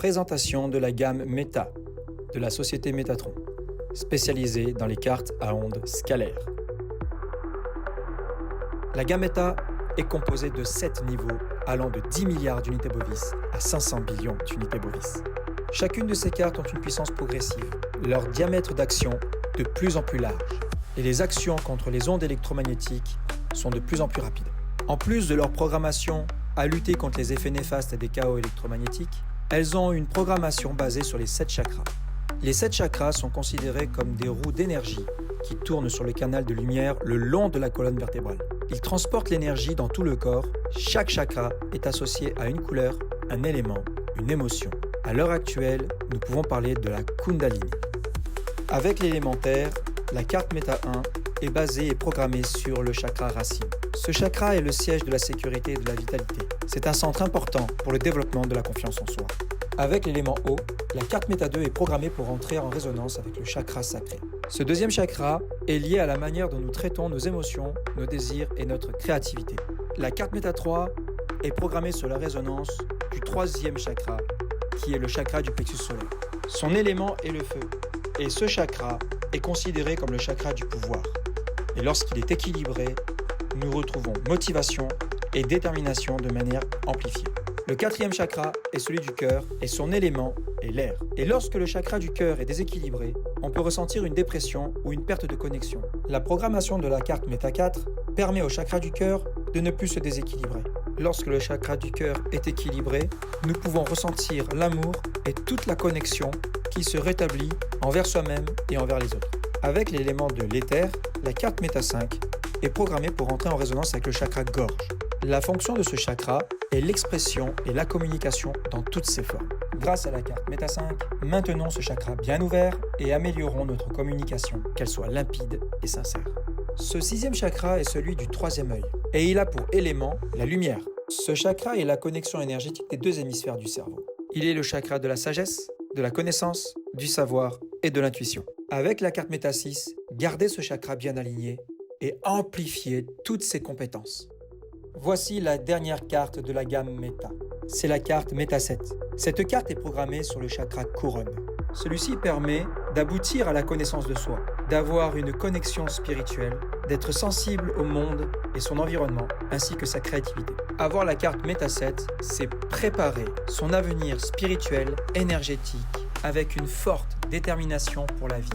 Présentation de la gamme Meta de la société Métatron, spécialisée dans les cartes à ondes scalaires. La gamme Meta est composée de 7 niveaux allant de 10 milliards d'unités bovis à 500 billions d'unités bovis. Chacune de ces cartes ont une puissance progressive, leur diamètre d'action de plus en plus large, et les actions contre les ondes électromagnétiques sont de plus en plus rapides. En plus de leur programmation à lutter contre les effets néfastes des chaos électromagnétiques, elles ont une programmation basée sur les 7 chakras. Les 7 chakras sont considérés comme des roues d'énergie qui tournent sur le canal de lumière le long de la colonne vertébrale. Ils transportent l'énergie dans tout le corps. Chaque chakra est associé à une couleur, un élément, une émotion. À l'heure actuelle, nous pouvons parler de la Kundalini. Avec l'élémentaire, la carte Meta 1 est basée et programmée sur le chakra racine. Ce chakra est le siège de la sécurité et de la vitalité. C'est un centre important pour le développement de la confiance en soi. Avec l'élément eau, la carte Meta 2 est programmée pour entrer en résonance avec le chakra sacré. Ce deuxième chakra est lié à la manière dont nous traitons nos émotions, nos désirs et notre créativité. La carte Meta 3 est programmée sur la résonance du troisième chakra, qui est le chakra du plexus solaire. Son élément est le feu, et ce chakra est considéré comme le chakra du pouvoir. Et lorsqu'il est équilibré, nous retrouvons motivation et détermination de manière amplifiée. Le quatrième chakra est celui du cœur et son élément est l'air. Et lorsque le chakra du cœur est déséquilibré, on peut ressentir une dépression ou une perte de connexion. La programmation de la carte Meta 4 permet au chakra du cœur de ne plus se déséquilibrer. Lorsque le chakra du cœur est équilibré, nous pouvons ressentir l'amour et toute la connexion qui se rétablit envers soi-même et envers les autres. Avec l'élément de l'éther, la carte Meta 5 est programmée pour entrer en résonance avec le chakra gorge. La fonction de ce chakra est l'expression et la communication dans toutes ses formes. Grâce à la carte Meta 5, maintenons ce chakra bien ouvert et améliorons notre communication, qu'elle soit limpide et sincère. Ce sixième chakra est celui du troisième œil et il a pour élément la lumière. Ce chakra est la connexion énergétique des deux hémisphères du cerveau. Il est le chakra de la sagesse, de la connaissance, du savoir et de l'intuition. Avec la carte Meta 6, gardez ce chakra bien aligné et amplifiez toutes ses compétences. Voici la dernière carte de la gamme Meta. C'est la carte Meta 7. Cette carte est programmée sur le chakra couronne. Celui-ci permet d'aboutir à la connaissance de soi, d'avoir une connexion spirituelle, d'être sensible au monde et son environnement, ainsi que sa créativité. Avoir la carte Meta 7, c'est préparer son avenir spirituel, énergétique, avec une forte détermination pour la vie.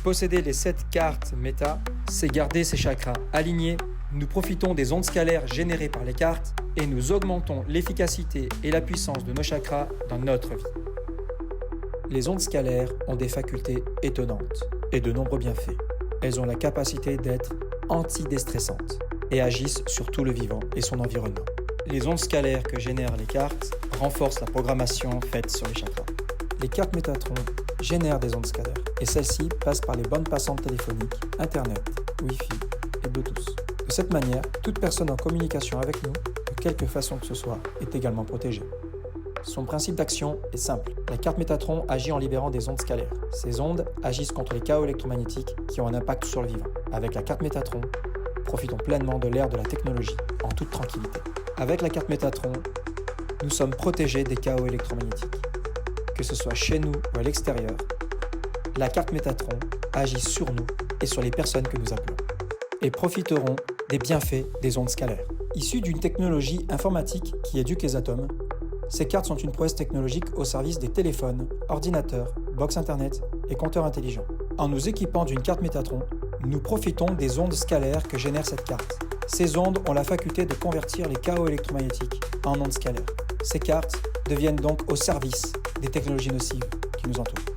Posséder les 7 cartes Meta, c'est garder ses chakras alignés. Nous profitons des ondes scalaires générées par les cartes et nous augmentons l'efficacité et la puissance de nos chakras dans notre vie. Les ondes scalaires ont des facultés étonnantes et de nombreux bienfaits. Elles ont la capacité d'être antidéstressantes et agissent sur tout le vivant et son environnement. Les ondes scalaires que génèrent les cartes renforcent la programmation faite sur les chakras. Les cartes Métatron génèrent des ondes scalaires et celles-ci passent par les bandes passantes téléphoniques, Internet, Wi-Fi et Bluetooth. De cette manière, toute personne en communication avec nous, de quelque façon que ce soit, est également protégée. Son principe d'action est simple. La carte Métatron agit en libérant des ondes scalaires. Ces ondes agissent contre les chaos électromagnétiques qui ont un impact sur le vivant. Avec la carte Métatron, profitons pleinement de l'ère de la technologie en toute tranquillité. Avec la carte Métatron, nous sommes protégés des chaos électromagnétiques. Que ce soit chez nous ou à l'extérieur, la carte Métatron agit sur nous et sur les personnes que nous appelons. Et profiteront des bienfaits des ondes scalaires. Issues d'une technologie informatique qui éduque les atomes, ces cartes sont une prouesse technologique au service des téléphones, ordinateurs, box internet et compteurs intelligents. En nous équipant d'une carte Métatron, nous profitons des ondes scalaires que génère cette carte. Ces ondes ont la faculté de convertir les chaos électromagnétiques en ondes scalaires. Ces cartes deviennent donc au service des technologies nocives qui nous entourent.